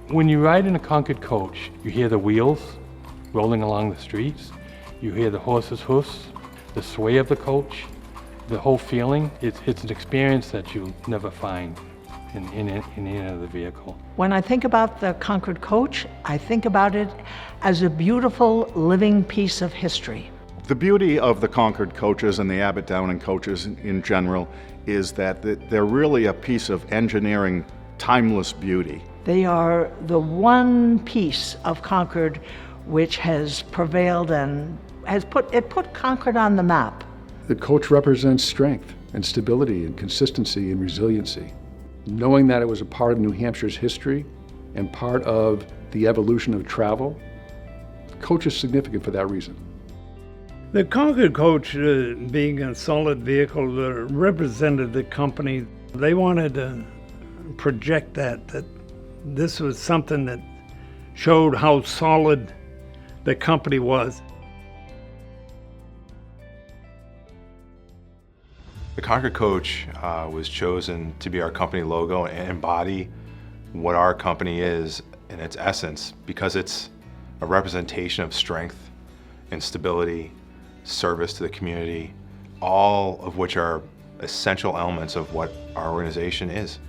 When you ride in a Concord coach, you hear the wheels rolling along the streets, you hear the horse's hoofs, the sway of the coach, the whole feeling. It's an experience that you'll never find in any other vehicle. When I think about the Concord coach, I think about it as a beautiful living piece of history. The beauty of the Concord coaches and the Abbott Downing coaches in general is that they're really a piece of engineering timeless beauty. They are the one piece of Concord which has prevailed and has put Concord on the map. The coach represents strength and stability and consistency and resiliency. Knowing that it was a part of New Hampshire's history and part of the evolution of travel, coach is significant for that reason. The Concord coach, being a solid vehicle, represented the company. They wanted to project that this was something that showed how solid the company was. The Concord coach was chosen to be our company logo and embody what our company is in its essence, because it's a representation of strength and stability, service to the community, all of which are essential elements of what our organization is.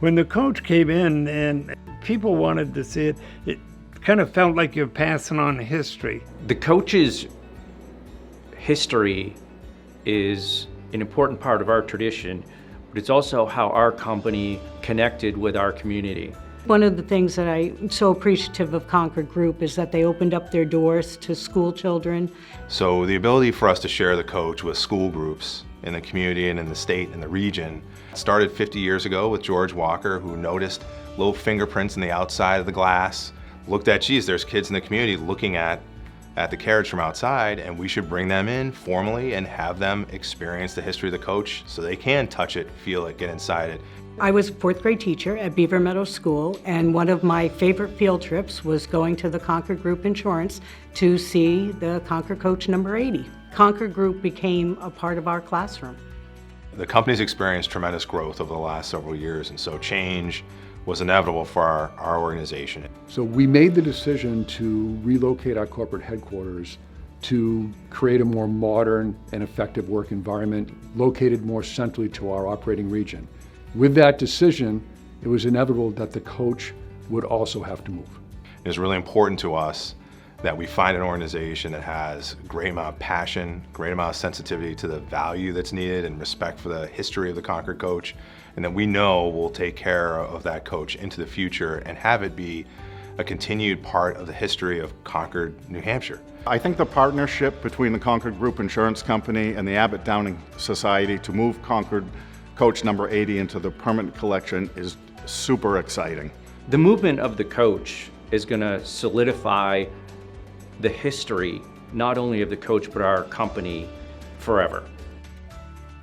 When the coach came in and people wanted to see it, it kind of felt like you're passing on history. The coach's history is an important part of our tradition, but it's also how our company connected with our community. One of the things that I'm so appreciative of Concord Group is that they opened up their doors to school children. So the ability for us to share the coach with school groups in the community and in the state and the region started 50 years ago with George Walker, who noticed little fingerprints in the outside of the glass, looked at, geez, there's kids in the community looking at the carriage from outside, and we should bring them in formally and have them experience the history of the coach so they can touch it, feel it, get inside it. I was a fourth grade teacher at Beaver Meadow School, and one of my favorite field trips was going to the Concord Group Insurance to see the Concord Coach number 80. Concord Group became a part of our classroom. The company's experienced tremendous growth over the last several years, and so change was inevitable for our organization. So we made the decision to relocate our corporate headquarters to create a more modern and effective work environment located more centrally to our operating region. With that decision, it was inevitable that the coach would also have to move. It's really important to us that we find an organization that has a great amount of passion, great amount of sensitivity to the value that's needed and respect for the history of the Concord coach, and that we know will take care of that coach into the future and have it be a continued part of the history of Concord, New Hampshire. I think the partnership between the Concord Group Insurance Company and the Abbott Downing Society to move Concord Coach number 80 into the permanent collection is super exciting. The movement of the coach is going to solidify the history, not only of the coach, but our company forever.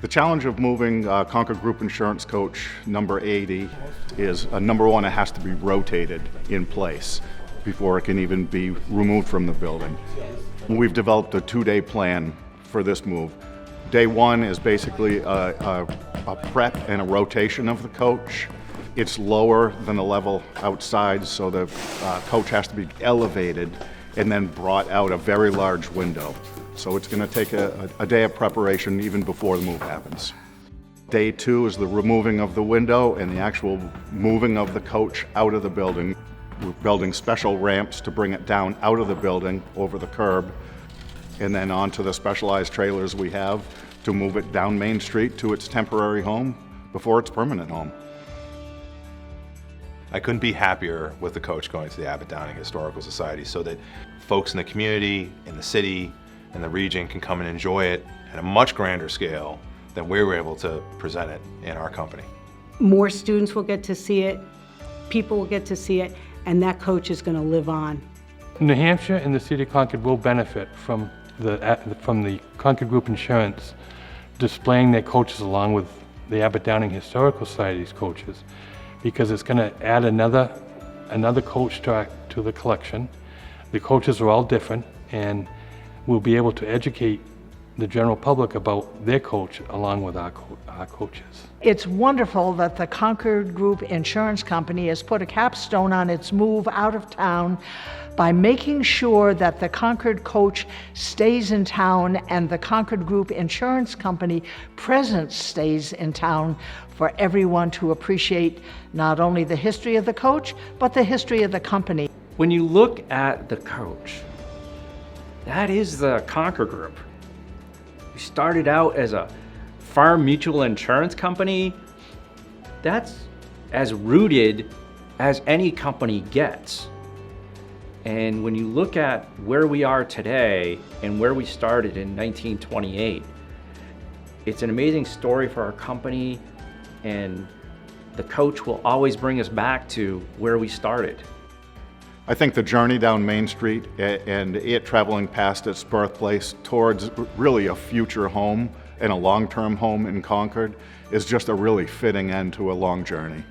The challenge of moving Concord Group Insurance Coach number 80 is, number one, it has to be rotated in place before it can even be removed from the building. We've developed a 2-day plan for this move. Day one is basically a prep and a rotation of the coach. It's lower than the level outside, so the coach has to be elevated and then brought out a very large window. So it's going to take a day of preparation even before the move happens. Day two is the removing of the window and the actual moving of the coach out of the building. We're building special ramps to bring it down out of the building over the curb and then onto the specialized trailers we have to move it down Main Street to its temporary home before its permanent home. I couldn't be happier with the coach going to the Abbott Downing Historical Society so that folks in the community, in the city, and the region can come and enjoy it at a much grander scale than we were able to present it in our company. More students will get to see it, people will get to see it, and that coach is going to live on. New Hampshire and the city of Concord will benefit from the Concord Group Insurance displaying their coaches along with the Abbott Downing Historical Society's coaches, because it's going to add another coach to the collection. The coaches are all different, and we'll be able to educate the general public about their coach along with our coaches. It's wonderful that the Concord Group Insurance Company has put a capstone on its move out of town by making sure that the Concord coach stays in town and the Concord Group Insurance Company presence stays in town for everyone to appreciate not only the history of the coach, but the history of the company. When you look at the coach, that is the Concord Group. We started out as a farm mutual insurance company. That's as rooted as any company gets. And when you look at where we are today and where we started in 1928, it's an amazing story for our company, and the coach will always bring us back to where we started. I think the journey down Main Street and it traveling past its birthplace towards really a future home and a long-term home in Concord is just a really fitting end to a long journey.